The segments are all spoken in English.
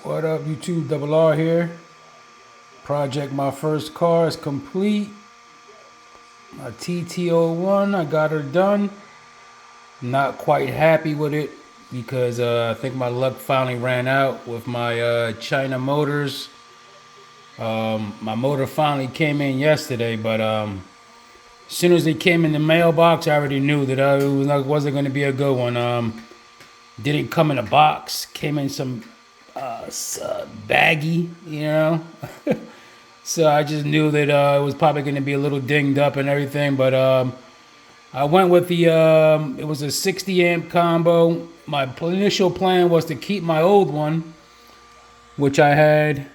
What up, YouTube? Double R here. Project My First Car is complete. My TT01, I got her done. Not quite happy with it because I think my luck finally ran out with my China motors. My motor finally came in yesterday, but as soon as it came in the mailbox, I already knew that it wasn't going to be a good one. Didn't come in a box, came in some baggy, you know. So I just knew that it was probably going to be a little dinged up and everything. But I went with it was a 60 amp combo. My initial plan was to keep my old one, which I had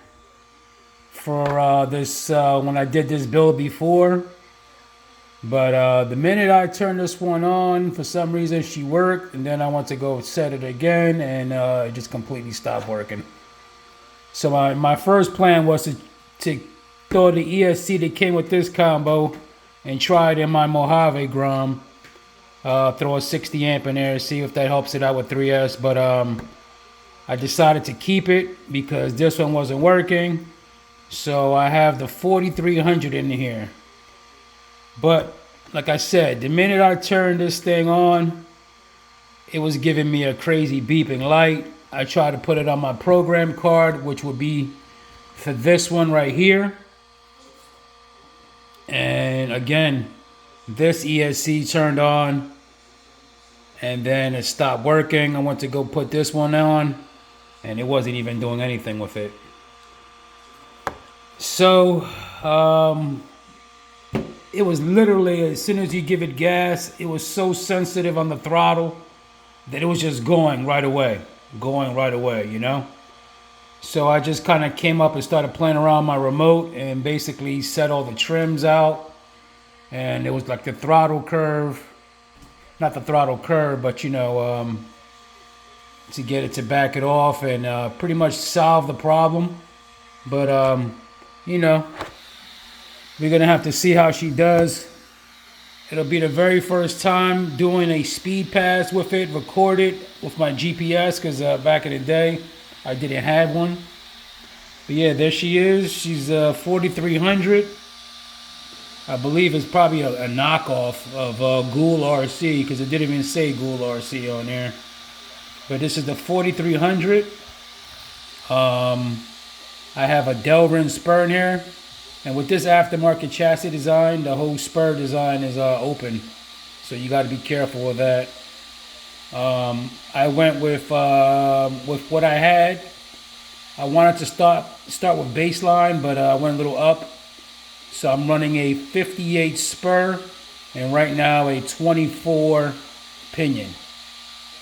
for this when I did this build before. But the minute I turned this one on, for some reason she worked, and then I went to go set it again, and it just completely stopped working. So my first plan was to throw the ESC that came with this combo and try it in my Mojave Grom. Throw a 60 amp in there, see if that helps it out with 3S. But I decided to keep it because this one wasn't working. So I have the 4300 in here. But like I said, the minute I turned this thing on, it was giving me a crazy beeping light. I tried to put it on my program card, which would be for this one right here. And again, this ESC turned on and then it stopped working. I went to go put this one on and it wasn't even doing anything with it. So, it was literally, as soon as you give it gas, it was so sensitive on the throttle that it was just going right away, you know? So I just kind of came up and started playing around my remote and basically set all the trims out. And it was like the throttle curve, not the throttle curve, but you know, to get it to back it off and pretty much solve the problem. But, you know, we're going to have to see how she does. It'll be the very first time doing a speed pass with it, recorded with my GPS, because back in the day, I didn't have one. But yeah, there she is. She's 4300. I believe it's probably a knockoff of Ghoul RC, because it didn't even say Ghoul RC on there. But this is the 4300. I have a Delrin spur in here. And with this aftermarket chassis design, the whole spur design is open. So you got to be careful with that. I went with what I had. I wanted to start with baseline, but I went a little up. So I'm running a 58 spur and right now a 24 pinion.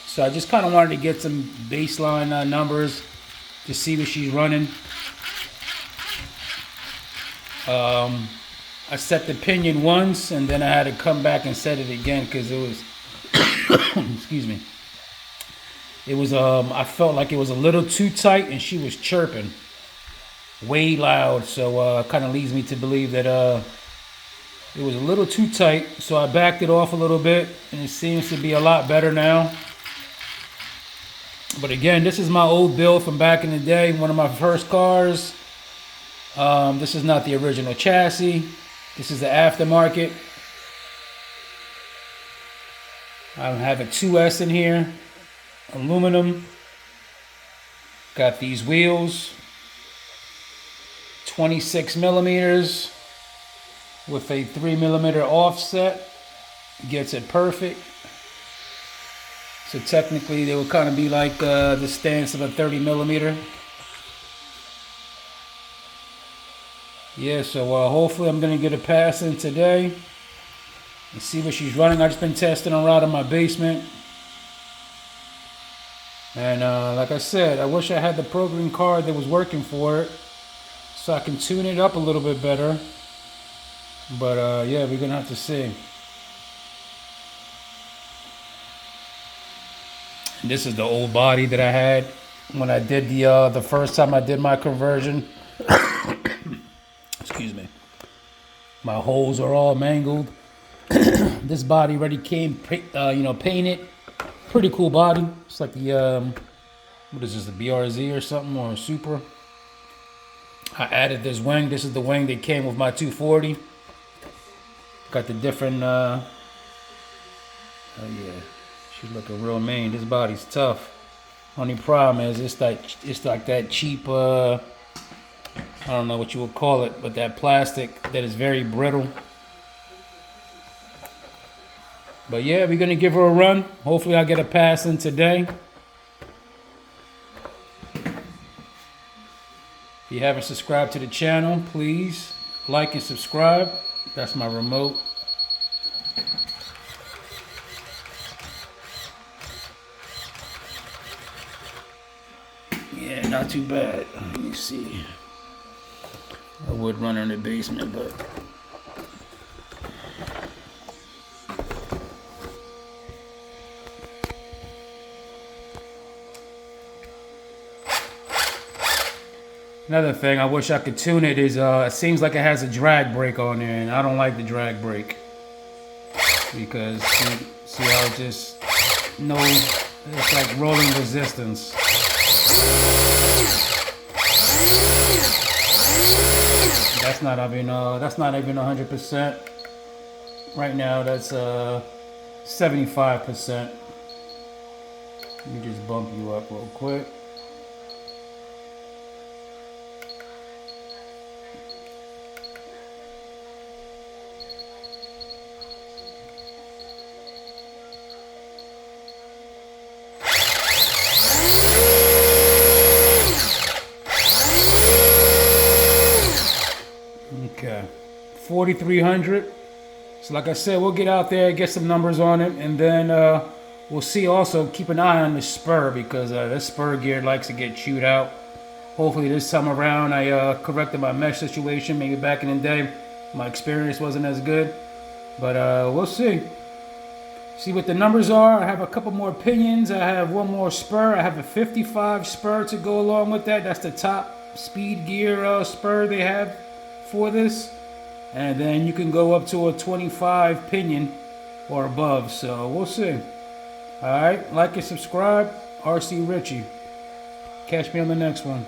So I just kind of wanted to get some baseline numbers to see what she's running. I set the pinion once and then I had to come back and set it again because it was excuse me, it was I felt like it was a little too tight and she was chirping way loud, so kind of leads me to believe that it was a little too tight. So I backed it off a little bit and it seems to be a lot better now. But again, this is my old build from back in the day, one of my first cars. This is not the original chassis. This is the aftermarket. I have a 2S in here, aluminum. Got these wheels, 26 millimeters with a 3mm offset. Gets it perfect. So technically they would kind of be like the stance of a 30mm. Yeah, so hopefully I'm going to get a pass in today and see what she's running. I've just been testing her out in my basement. And like I said, I wish I had the program card that was working for it so I can tune it up a little bit better. But yeah, we're going to have to see. And this is the old body that I had when I did the first time I did my conversion. Excuse me. My holes are all mangled. This body already came, painted. Pretty cool body. It's like the What is this, a BRZ or something, or a Super? I added this wing. This is the wing that came with my 240. Got the different, oh yeah, she's looking real mean. This body's tough. Only problem is it's like that cheap, I don't know what you would call it, but that plastic that is very brittle. But yeah, we're gonna give her a run. Hopefully I get a pass in today. If you haven't subscribed to the channel, please like and subscribe. That's my remote. Yeah, not too bad. Let me see. I would run her in the basement, but another thing I wish I could tune it is it seems like it has a drag brake on there, and I don't like the drag brake because see how it just it's like rolling resistance. That's not even 100%. Right now that's 75%. Let me just bump you up real quick. Okay, 4,300. So like I said, we'll get out there, get some numbers on it, and then we'll see. Also, keep an eye on the spur because this spur gear likes to get chewed out. Hopefully this time around I corrected my mesh situation. Maybe back in the day my experience wasn't as good, but we'll see. See what the numbers are. I have a couple more pinions. I have one more spur. I have a 55 spur to go along with that. That's the top speed gear spur they have for this. And then you can go up to a 25 pinion or above. So we'll see. Alright, like and subscribe. RC Richie. Catch me on the next one.